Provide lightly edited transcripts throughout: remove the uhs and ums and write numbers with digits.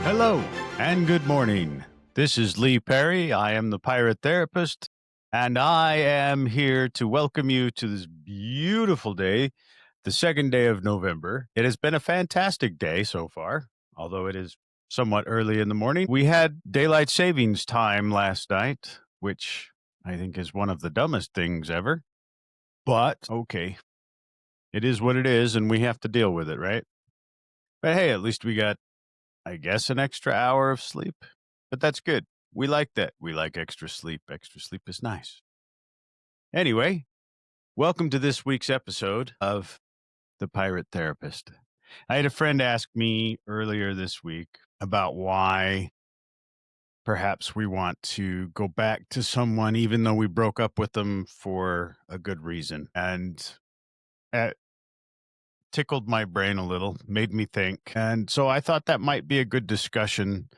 Hello and good morning. This is Lee Perry. I am the Pirate Therapist, and I am here to welcome you to this beautiful day, the second day of November. It has been a fantastic day so far, although it is somewhat early in the morning. We had daylight savings time last night, which I think is one of the dumbest things ever. But okay, it is what it is, and we have to deal with it, right? But hey, at least we got, I guess, an extra hour of sleep. But that's good. We like that. We like extra sleep. Extra sleep is nice. Anyway, welcome to this week's episode of The Pirate Therapist. I had a friend ask me earlier this week about why perhaps we want to go back to someone even though we broke up with them for a good reason. And it tickled my brain a little, made me think. And so I thought that might be a good discussion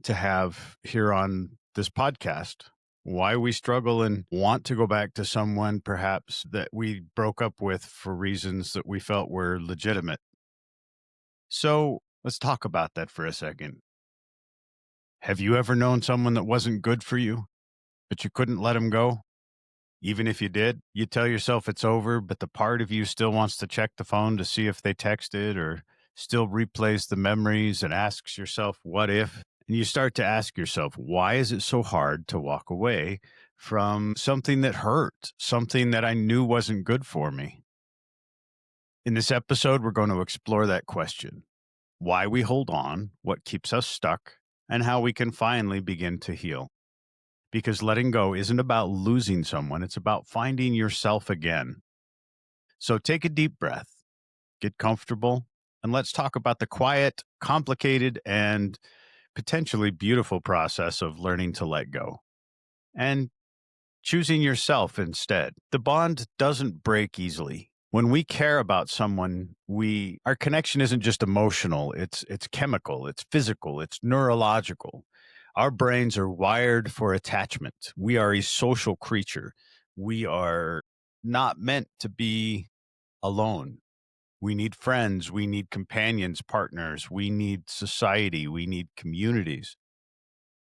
to have here on this podcast. Why we struggle and want to go back to someone perhaps that we broke up with for reasons that we felt were legitimate. So let's talk about that for a second. Have you ever known someone that wasn't good for you, but you couldn't let them go? Even if you did, you tell yourself it's over, but the part of you still wants to check the phone to see if they texted or still replays the memories and asks yourself, what if? And you start to ask yourself, why is it so hard to walk away from something that hurt, something that I knew wasn't good for me? In this episode, we're going to explore that question, why we hold on, what keeps us stuck, and how we can finally begin to heal. Because letting go isn't about losing someone, it's about finding yourself again. So take a deep breath, get comfortable, and let's talk about the quiet, complicated, and potentially beautiful process of learning to let go and choosing yourself instead. The bond doesn't break easily. When we care about someone, our connection isn't just emotional, it's chemical, it's physical, it's neurological. Our brains are wired for attachment. We are a social creature. We are not meant to be alone. We need friends, we need companions, partners, we need society, we need communities.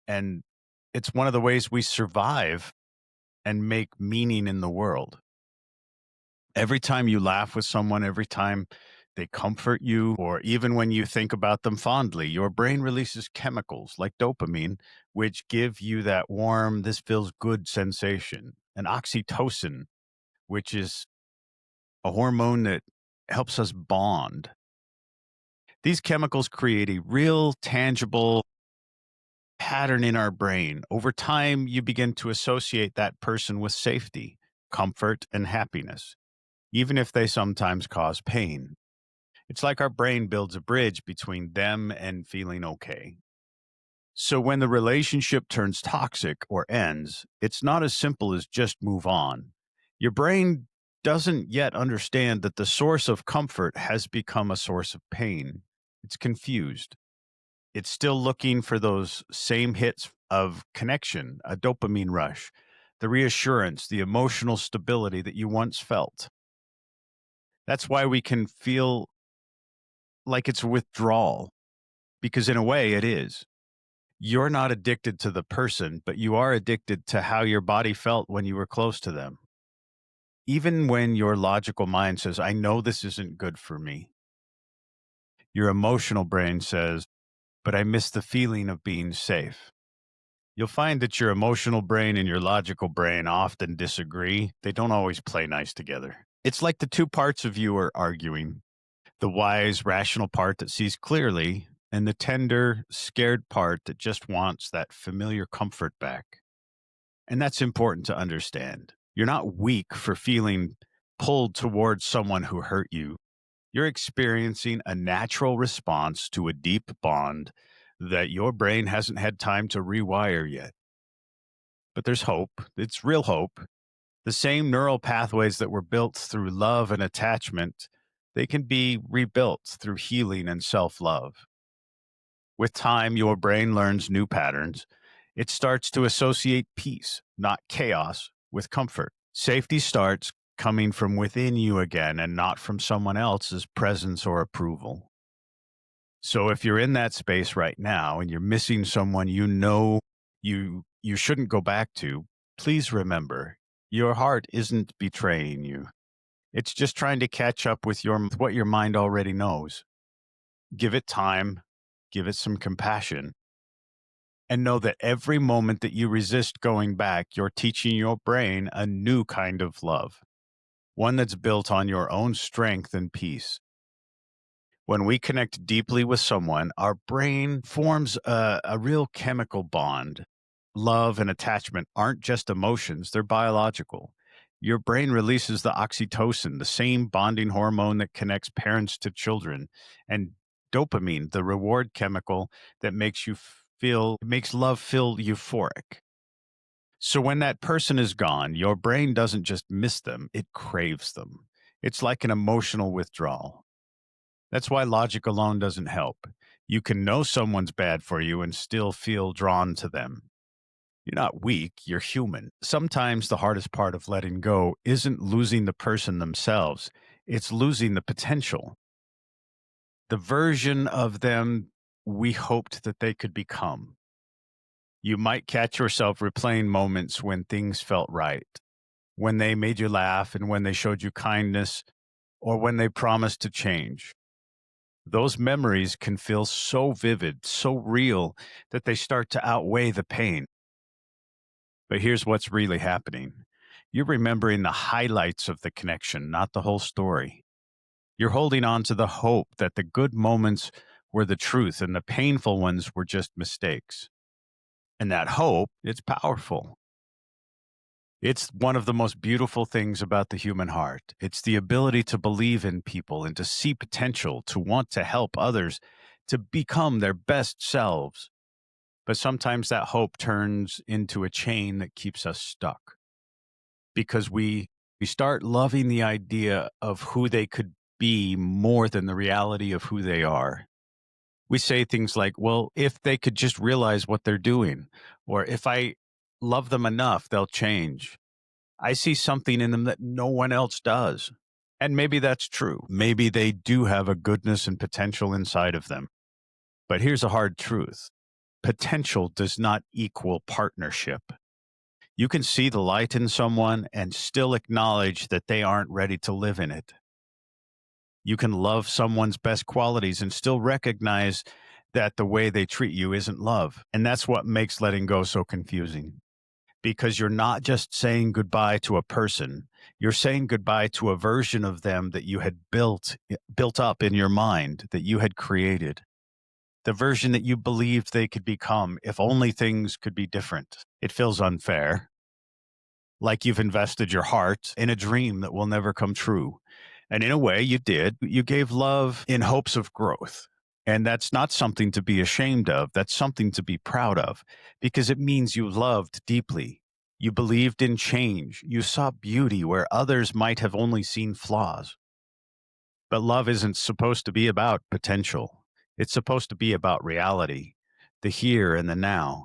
And it's one of the ways we survive and make meaning in the world. Every time you laugh with someone, every time they comfort you, or even when you think about them fondly, your brain releases chemicals like dopamine, which give you that warm, this feels good sensation, and oxytocin, which is a hormone that helps us bond. These chemicals create a real, tangible pattern in our brain. Over time, you begin to associate that person with safety, comfort, and happiness, even if they sometimes cause pain. It's like our brain builds a bridge between them and feeling okay. So when the relationship turns toxic or ends, it's not as simple as just move on. Your brain doesn't yet understand that the source of comfort has become a source of pain. It's confused. It's still looking for those same hits of connection, a dopamine rush, the reassurance, the emotional stability that you once felt. That's why we can feel like it's withdrawal, because in a way it is. You're not addicted to the person, but you are addicted to how your body felt when you were close to them. Even when your logical mind says, I know this isn't good for me, your emotional brain says, but I miss the feeling of being safe. You'll find that your emotional brain and your logical brain often disagree. They don't always play nice together. It's like the two parts of you are arguing, the wise, rational part that sees clearly, and the tender, scared part that just wants that familiar comfort back. And that's important to understand. You're not weak for feeling pulled towards someone who hurt you. You're experiencing a natural response to a deep bond that your brain hasn't had time to rewire yet. But there's hope. It's real hope. The same neural pathways that were built through love and attachment, they can be rebuilt through healing and self-love. With time, your brain learns new patterns. It starts to associate peace, not chaos, with comfort. Safety starts coming from within you again and not from someone else's presence or approval. So if you're in that space right now and you're missing someone you know you shouldn't go back to, please remember your heart isn't betraying you. It's just trying to catch up with what your mind already knows. Give it time, give it some compassion, and know that every moment that you resist going back, you're teaching your brain a new kind of love, one that's built on your own strength and peace. When we connect deeply with someone, our brain forms a real chemical bond. Love and attachment aren't just emotions, they're biological. Your brain releases the oxytocin, the same bonding hormone that connects parents to children, and dopamine, the reward chemical that makes love feel euphoric. So when that person is gone, your brain doesn't just miss them, it craves them. It's like an emotional withdrawal. That's why logic alone doesn't help. You can know someone's bad for you and still feel drawn to them. You're not weak, you're human. Sometimes the hardest part of letting go isn't losing the person themselves, it's losing the potential, the version of them we hoped that they could become. You might catch yourself replaying moments when things felt right, when they made you laugh and when they showed you kindness, or when they promised to change. Those memories can feel so vivid, so real, that they start to outweigh the pain. But here's what's really happening: you're remembering the highlights of the connection, not the whole story. You're holding on to the hope that the good moments were the truth and the painful ones were just mistakes. And that hope, it's powerful. It's one of the most beautiful things about the human heart. It's the ability to believe in people and to see potential, to want to help others, to become their best selves. But sometimes that hope turns into a chain that keeps us stuck because we start loving the idea of who they could be more than the reality of who they are. We say things like, well, if they could just realize what they're doing, or if I love them enough, they'll change. I see something in them that no one else does. And maybe that's true. Maybe they do have a goodness and potential inside of them. But here's a hard truth: potential does not equal partnership. You can see the light in someone and still acknowledge that they aren't ready to live in it. You can love someone's best qualities and still recognize that the way they treat you isn't love. And that's what makes letting go so confusing, because you're not just saying goodbye to a person, you're saying goodbye to a version of them that you had built up in your mind, that you had created, the version that you believed they could become if only things could be different. It feels unfair, like you've invested your heart in a dream that will never come true. And in a way, you did. You gave love in hopes of growth. And that's not something to be ashamed of. That's something to be proud of, because it means you loved deeply. You believed in change. You saw beauty where others might have only seen flaws. But love isn't supposed to be about potential. It's supposed to be about reality, the here and the now.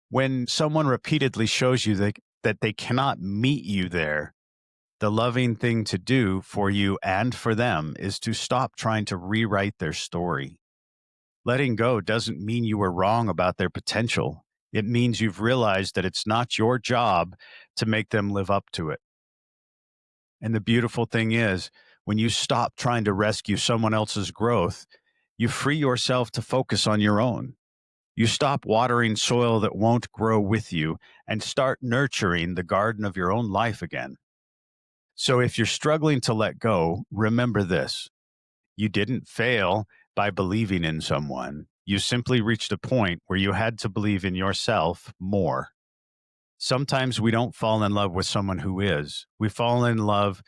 When someone repeatedly shows you that they cannot meet you there, the loving thing to do for you and for them is to stop trying to rewrite their story. Letting go doesn't mean you were wrong about their potential. It means you've realized that it's not your job to make them live up to it. And the beautiful thing is, when you stop trying to rescue someone else's growth, you free yourself to focus on your own. You stop watering soil that won't grow with you and start nurturing the garden of your own life again. So if you're struggling to let go, remember this: you didn't fail by believing in someone. You simply reached a point where you had to believe in yourself more. Sometimes we don't fall in love with someone who is. We fall in love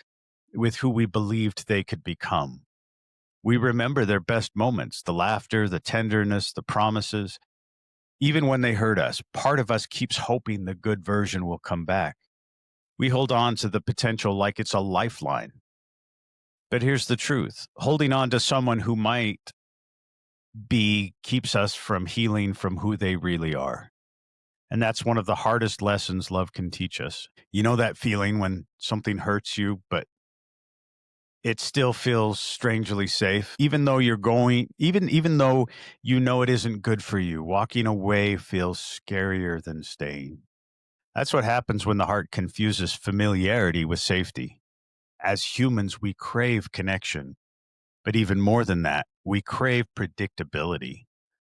with who we believed they could become. We remember their best moments, the laughter, the tenderness, the promises. Even when they hurt us, part of us keeps hoping the good version will come back. We hold on to the potential like it's a lifeline. But here's the truth: holding on to someone who might be keeps us from healing from who they really are. And that's one of the hardest lessons love can teach us. You know that feeling when something hurts you, but it still feels strangely safe. Even though you're going, even though you know it isn't good for you, walking away feels scarier than staying. That's what happens when the heart confuses familiarity with safety. As humans, we crave connection, but even more than that, we crave predictability.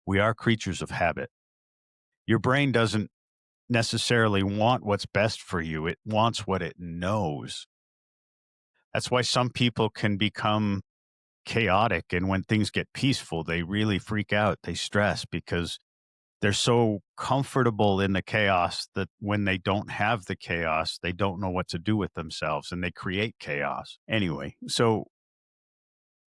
We are creatures of habit. Your brain doesn't necessarily want what's best for you, it wants what it knows. That's why some people can become chaotic. And when things get peaceful, they really freak out. They stress because they're so comfortable in the chaos that when they don't have the chaos, they don't know what to do with themselves and they create chaos. Anyway, so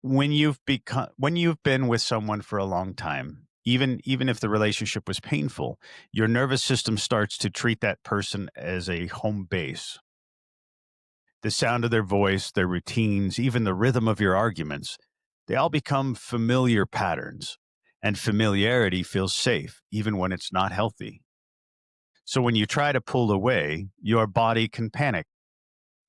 when you've been with someone for a long time, even if the relationship was painful, your nervous system starts to treat that person as a home base. The sound of their voice, their routines, even the rhythm of your arguments, they all become familiar patterns. And familiarity feels safe, even when it's not healthy. So when you try to pull away, your body can panic.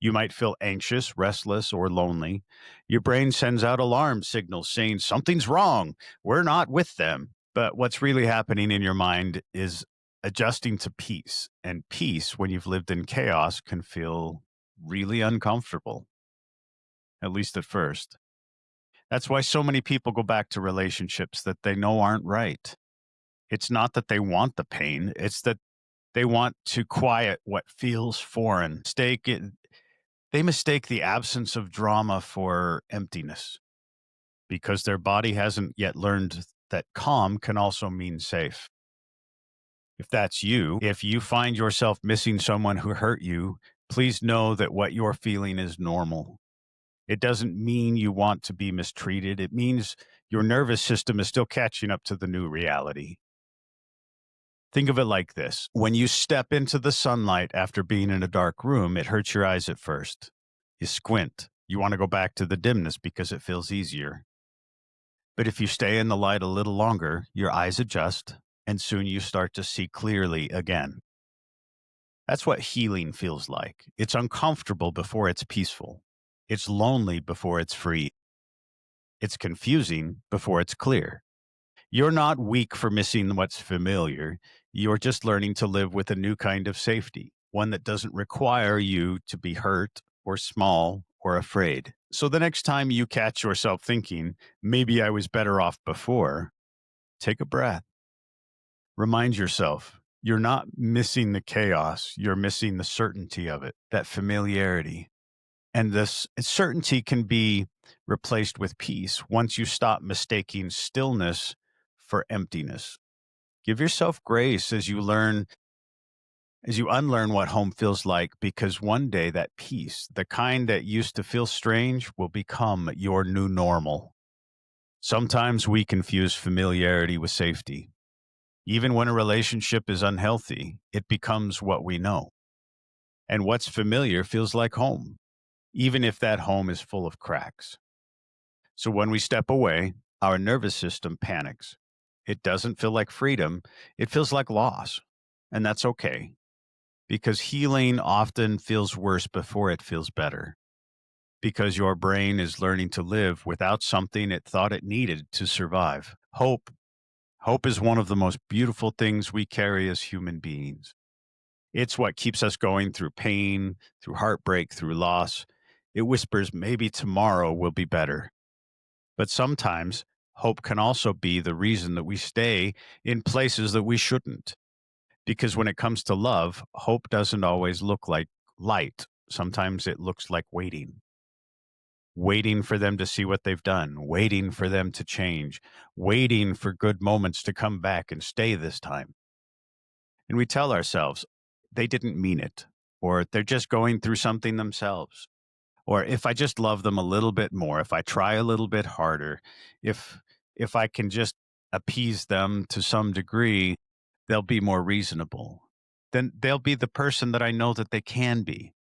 You might feel anxious, restless, or lonely. Your brain sends out alarm signals saying something's wrong. We're not with them. But what's really happening in your mind is adjusting to peace. And peace, when you've lived in chaos, can feel really uncomfortable, at least at first. That's why so many people go back to relationships that they know aren't right. It's not that they want the pain, it's that they want to quiet what feels foreign. They mistake the absence of drama for emptiness because their body hasn't yet learned that calm can also mean safe. If that's you, if you find yourself missing someone who hurt you, please know that what you're feeling is normal. It doesn't mean you want to be mistreated. It means your nervous system is still catching up to the new reality. Think of it like this. When you step into the sunlight after being in a dark room, it hurts your eyes at first. You squint. You want to go back to the dimness because it feels easier. But if you stay in the light a little longer, your eyes adjust, and soon you start to see clearly again. That's what healing feels like. It's uncomfortable before it's peaceful. It's lonely before it's free. It's confusing before it's clear. You're not weak for missing what's familiar. You're just learning to live with a new kind of safety, one that doesn't require you to be hurt or small or afraid. So the next time you catch yourself thinking, maybe I was better off before, take a breath. Remind yourself, you're not missing the chaos, you're missing the certainty of it, that familiarity. And this certainty can be replaced with peace once you stop mistaking stillness for emptiness. Give yourself grace as you unlearn what home feels like, because one day that peace, the kind that used to feel strange, will become your new normal. Sometimes we confuse familiarity with safety. Even when a relationship is unhealthy, it becomes what we know. And what's familiar feels like home, even if that home is full of cracks. So when we step away, our nervous system panics. It doesn't feel like freedom, it feels like loss. And that's okay, because healing often feels worse before it feels better, because your brain is learning to live without something it thought it needed to survive. Hope. Hope is one of the most beautiful things we carry as human beings. It's what keeps us going through pain, through heartbreak, through loss. It whispers, maybe tomorrow will be better. But sometimes hope can also be the reason that we stay in places that we shouldn't. Because when it comes to love, hope doesn't always look like light. Sometimes it looks like waiting for them to see what they've done, waiting for them to change, waiting for good moments to come back and stay this time. And we tell ourselves, they didn't mean it, or they're just going through something themselves. Or if I just love them a little bit more, if I try a little bit harder, if if I can just appease them to some degree, they'll be more reasonable. Then they'll be the person that I know that they can be.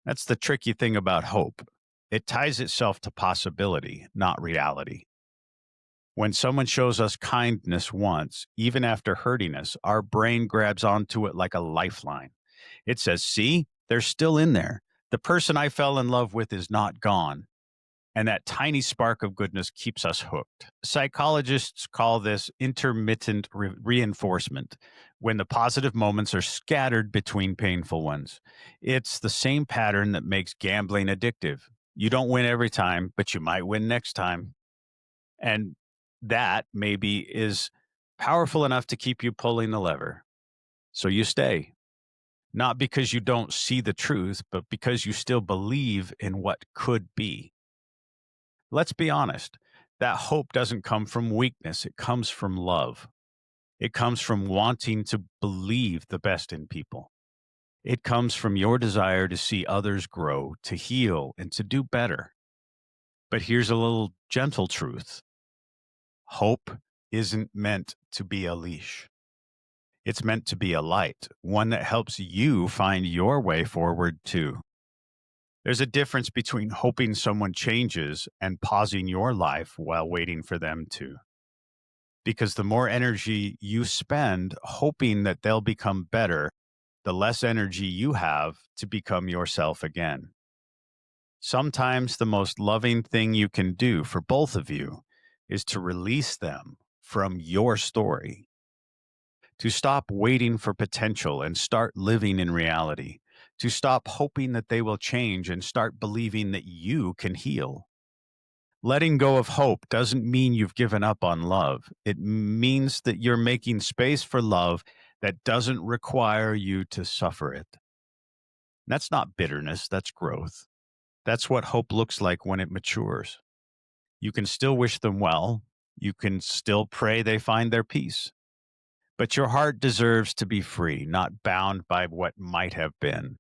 That's the tricky thing about hope. It ties itself to possibility, not reality. When someone shows us kindness once, even after hurting us, our brain grabs onto it like a lifeline. It says, see, they're still in there. The person I fell in love with is not gone, and that tiny spark of goodness keeps us hooked. Psychologists call this intermittent reinforcement, when the positive moments are scattered between painful ones. It's the same pattern that makes gambling addictive. You don't win every time, but you might win next time. And that maybe is powerful enough to keep you pulling the lever. So you stay, not because you don't see the truth, but because you still believe in what could be. Let's be honest. That hope doesn't come from weakness. It comes from love. It comes from wanting to believe the best in people. It comes from your desire to see others grow, to heal, and to do better. But here's a little gentle truth. Hope isn't meant to be a leash. It's meant to be a light, one that helps you find your way forward too. There's a difference between hoping someone changes and pausing your life while waiting for them to. Because the more energy you spend hoping that they'll become better, the less energy you have to become yourself again. Sometimes the most loving thing you can do for both of you is to release them from your story, to stop waiting for potential and start living in reality, to stop hoping that they will change and start believing that you can heal. Letting go of hope doesn't mean you've given up on love. It means that you're making space for love that doesn't require you to suffer it. That's not bitterness, that's growth. That's what hope looks like when it matures. You can still wish them well, you can still pray they find their peace. But your heart deserves to be free, not bound by what might have been.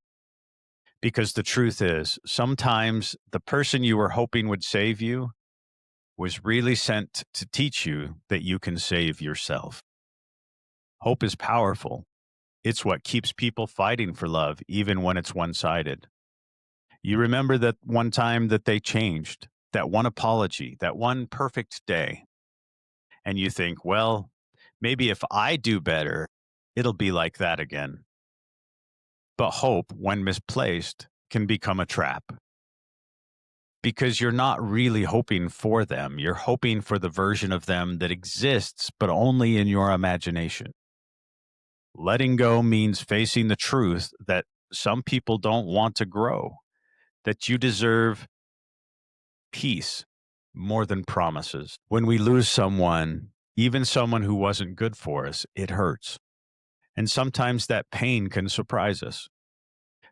Because the truth is, sometimes the person you were hoping would save you was really sent to teach you that you can save yourself. Hope is powerful. It's what keeps people fighting for love, even when it's one sided. You remember that one time that they changed, that one apology, that one perfect day. And you think, well, maybe if I do better, it'll be like that again. But hope, when misplaced, can become a trap because you're not really hoping for them. You're hoping for the version of them that exists, but only in your imagination. Letting go means facing the truth that some people don't want to grow, that you deserve peace more than promises. When we lose someone, even someone who wasn't good for us, it hurts. And sometimes that pain can surprise us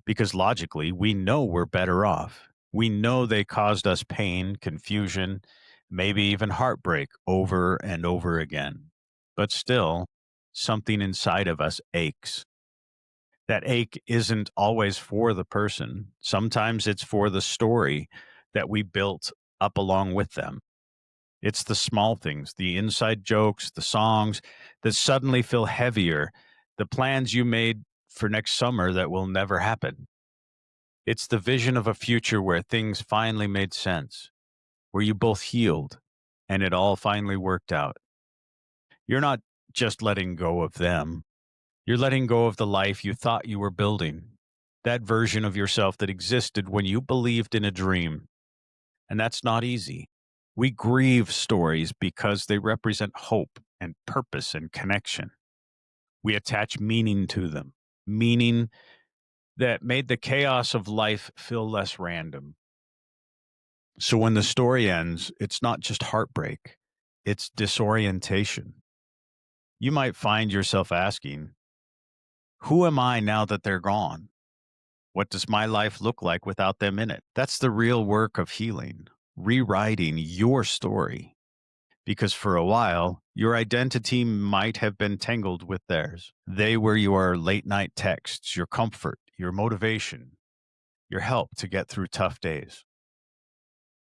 because logically we know we're better off. We know they caused us pain, confusion, maybe even heartbreak over and over again. But still, something inside of us aches. That ache isn't always for the person. Sometimes it's for the story that we built up along with them. It's the small things, the inside jokes, the songs that suddenly feel heavier, the plans you made for next summer that will never happen. It's the vision of a future where things finally made sense, where you both healed and it all finally worked out. You're not just letting go of them, you're letting go of the life you thought you were building, that version of yourself that existed when you believed in a dream. And that's not easy. We grieve stories because they represent hope and purpose and connection. We attach meaning to them, meaning that made the chaos of life feel less random. So when the story ends, it's not just heartbreak, it's disorientation. You might find yourself asking, who am I now that they're gone? What does my life look like without them in it? That's the real work of healing, rewriting your story. Because for a while, your identity might have been tangled with theirs. They were your late night texts, your comfort, your motivation, your help to get through tough days.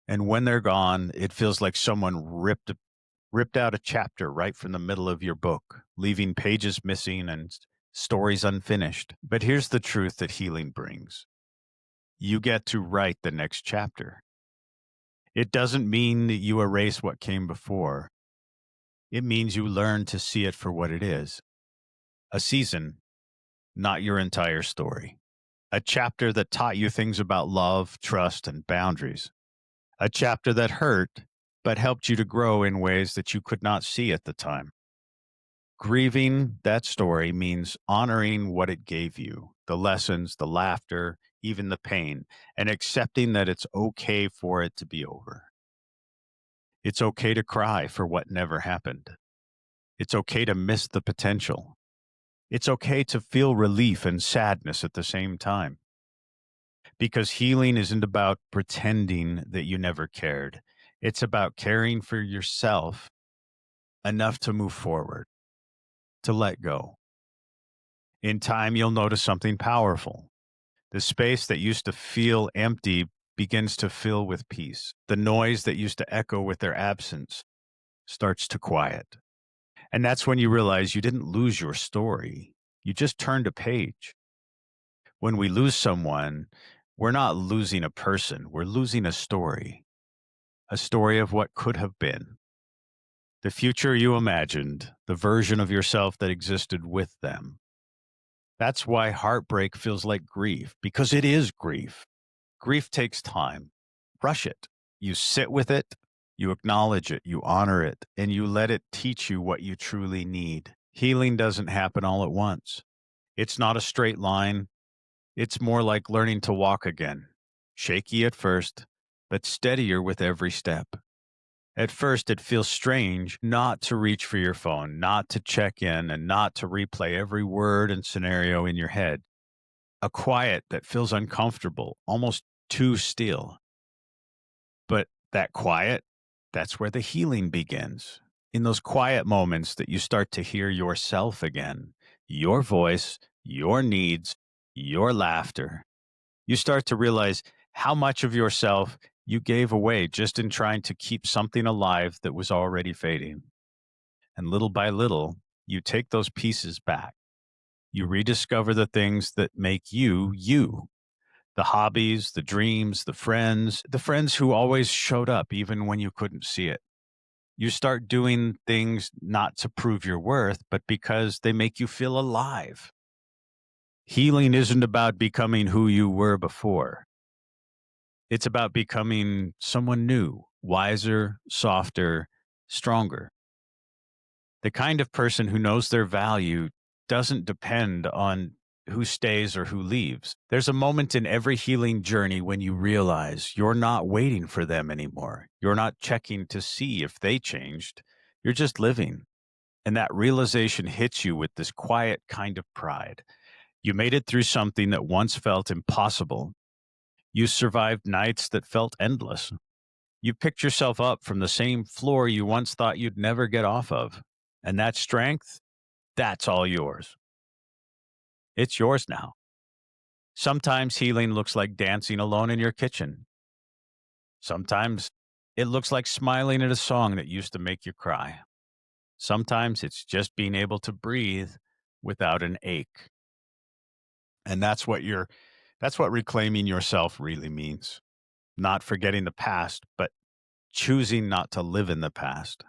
And when they're gone, it feels like someone ripped out a chapter right from the middle of your book, leaving pages missing and stories unfinished. But here's the truth that healing brings. You get to write the next chapter. It doesn't mean that you erase what came before. It means you learn to see it for what it is, a season, not your entire story. A chapter that taught you things about love, trust, and boundaries. A chapter that hurt, but helped you to grow in ways that you could not see at the time. Grieving that story means honoring what it gave you, the lessons, the laughter, even the pain, and accepting that it's okay for it to be over. It's okay to cry for what never happened. It's okay to miss the potential. It's okay to feel relief and sadness at the same time. Because healing isn't about pretending that you never cared. It's about caring for yourself enough to move forward, to let go. In time, you'll notice something powerful. The space that used to feel empty begins to fill with peace. The noise that used to echo with their absence starts to quiet. And that's when you realize you didn't lose your story. You just turned a page. When we lose someone, we're not losing a person, we're losing a story of what could have been, the future you imagined, the version of yourself that existed with them. That's why heartbreak feels like grief, because it is grief. Grief takes time. Rush it. You sit with it, you acknowledge it, you honor it, and you let it teach you what you truly need. Healing doesn't happen all at once. It's not a straight line. It's more like learning to walk again. Shaky at first, but steadier with every step. At first, it feels strange not to reach for your phone, not to check in, and not to replay every word and scenario in your head. A quiet that feels uncomfortable, almost too still. But that quiet, that's where the healing begins. In those quiet moments that you start to hear yourself again, your voice, your needs, your laughter. You start to realize how much of yourself you gave away just in trying to keep something alive that was already fading. And little by little, you take those pieces back. You rediscover the things that make you, you. The hobbies, the dreams, the friends who always showed up even when you couldn't see it. You start doing things not to prove your worth, but because they make you feel alive. Healing isn't about becoming who you were before. It's about becoming someone new, wiser, softer, stronger. The kind of person who knows their value doesn't depend on who stays or who leaves. There's a moment in every healing journey when you realize you're not waiting for them anymore. You're not checking to see if they changed. You're just living. And that realization hits you with this quiet kind of pride. You made it through something that once felt impossible. You survived nights that felt endless. You picked yourself up from the same floor you once thought you'd never get off of. And that strength, that's all yours. It's yours now. Sometimes healing looks like dancing alone in your kitchen. Sometimes it looks like smiling at a song that used to make you cry. Sometimes it's just being able to breathe without an ache. And that's what reclaiming yourself really means. Not forgetting the past, but choosing not to live in the past.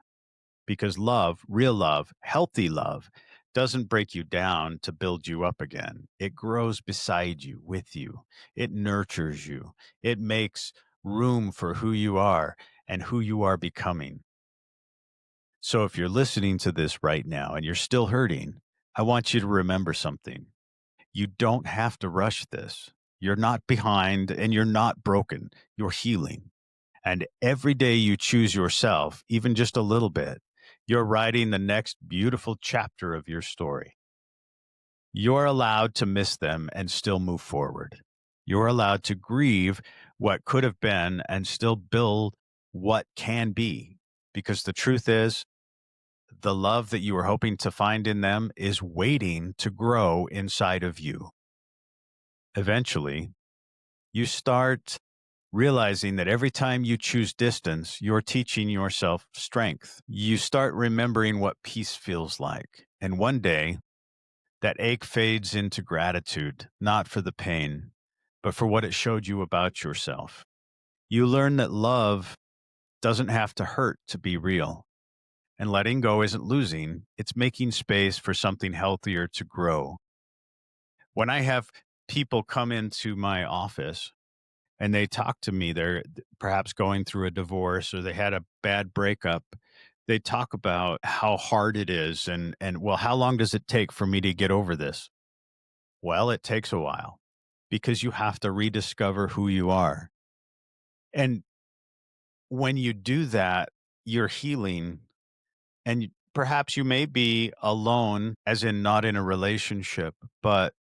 Because love, real love, healthy love, doesn't break you down to build you up again. It grows beside you, with you. It nurtures you. It makes room for who you are and who you are becoming. So if you're listening to this right now and you're still hurting, I want you to remember something. You don't have to rush this. You're not behind and you're not broken. You're healing. And every day you choose yourself, even just a little bit, you're writing the next beautiful chapter of your story. You're allowed to miss them and still move forward. You're allowed to grieve what could have been and still build what can be. Because the truth is, the love that you were hoping to find in them is waiting to grow inside of you. Eventually, you start realizing that every time you choose distance, you're teaching yourself strength. You start remembering what peace feels like. And one day, that ache fades into gratitude, not for the pain, but for what it showed you about yourself. You learn that love doesn't have to hurt to be real. And letting go isn't losing, it's making space for something healthier to grow. When I have people come into my office and they talk to me, they're perhaps going through a divorce or they had a bad breakup. They talk about how hard it is and well, how long does it take for me to get over this? Well, it takes a while because you have to rediscover who you are. And when you do that, you're healing and perhaps you may be alone, as in not in a relationship, but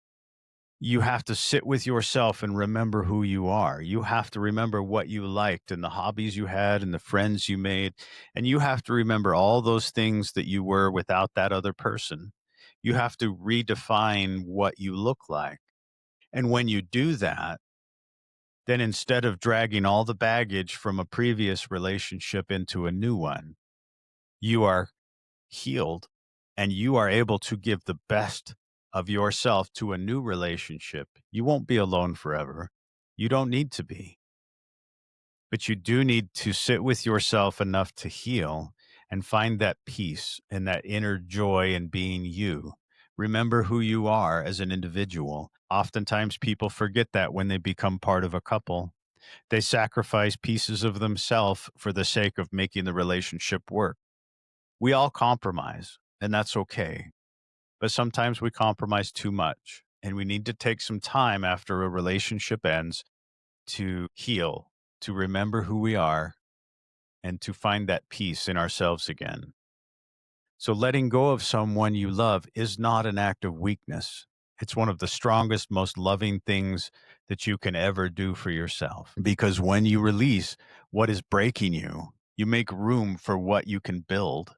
you have to sit with yourself and remember who you are. You have to remember what you liked and the hobbies you had and the friends you made. And you have to remember all those things that you were without that other person. You have to redefine what you look like. And when you do that, then instead of dragging all the baggage from a previous relationship into a new one, you are healed and you are able to give the best of yourself to a new relationship. You won't be alone forever. You don't need to be, but you do need to sit with yourself enough to heal and find that peace and that inner joy in being you. Remember who you are as an individual. Oftentimes, people forget that when they become part of a couple. They sacrifice pieces of themselves for the sake of making the relationship work. We all compromise, and that's okay. But sometimes we compromise too much, and we need to take some time after a relationship ends to heal, to remember who we are, and to find that peace in ourselves again. So, letting go of someone you love is not an act of weakness. It's one of the strongest, most loving things that you can ever do for yourself. Because when you release what is breaking you, you make room for what you can build.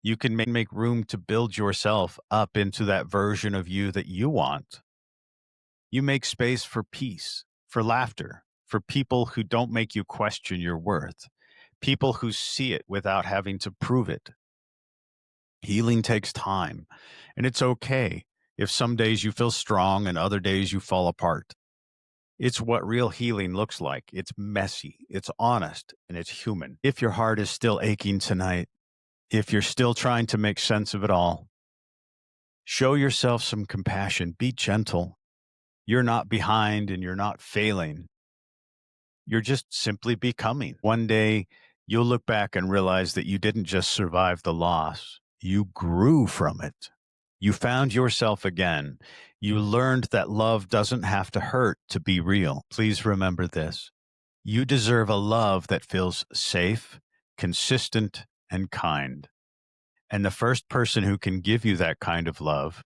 You can make room to build yourself up into that version of you that you want. You make space for peace, for laughter, for people who don't make you question your worth, people who see it without having to prove it. Healing takes time, and it's okay if some days you feel strong and other days you fall apart. It's what real healing looks like. It's messy, it's honest, and it's human. If your heart is still aching tonight, if you're still trying to make sense of it all, show yourself some compassion. Be gentle. You're not behind and you're not failing. You're just simply becoming. One day, you'll look back and realize that you didn't just survive the loss, you grew from it. You found yourself again. You learned that love doesn't have to hurt to be real. Please remember this. You deserve a love that feels safe, consistent, and kind. And the first person who can give you that kind of love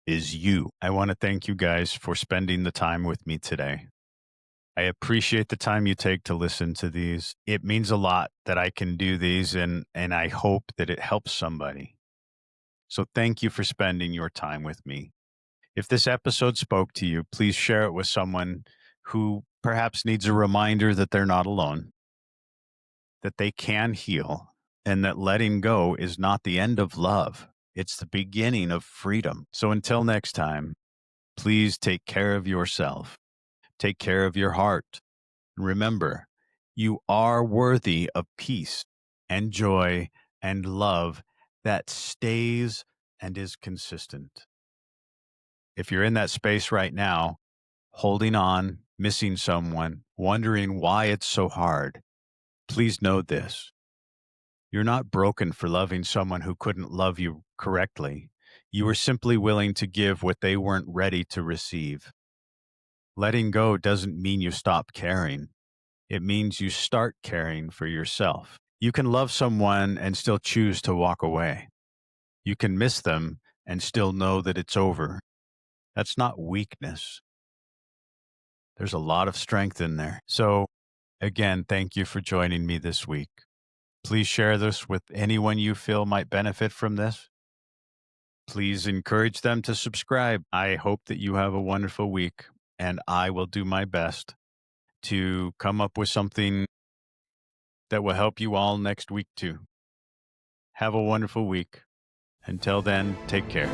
is you. I want to thank you guys for spending the time with me today. I appreciate the time you take to listen to these. It means a lot that I can do these and I hope that it helps somebody. So thank you for spending your time with me. If this episode spoke to you, please share it with someone who perhaps needs a reminder that they're not alone, that they can heal, and that letting go is not the end of love. It's the beginning of freedom. So until next time, please take care of yourself. Take care of your heart. Remember, you are worthy of peace and joy and love that stays and is consistent. If you're in that space right now, holding on, missing someone, wondering why it's so hard, please know this. You're not broken for loving someone who couldn't love you correctly. You were simply willing to give what they weren't ready to receive. Letting go doesn't mean you stop caring. It means you start caring for yourself. You can love someone and still choose to walk away. You can miss them and still know that it's over. That's not weakness. There's a lot of strength in there. So, again, thank you for joining me this week. Please share this with anyone you feel might benefit from this. Please encourage them to subscribe. I hope that you have a wonderful week, and I will do my best to come up with something that will help you all next week too. Have a wonderful week. Until then, take care.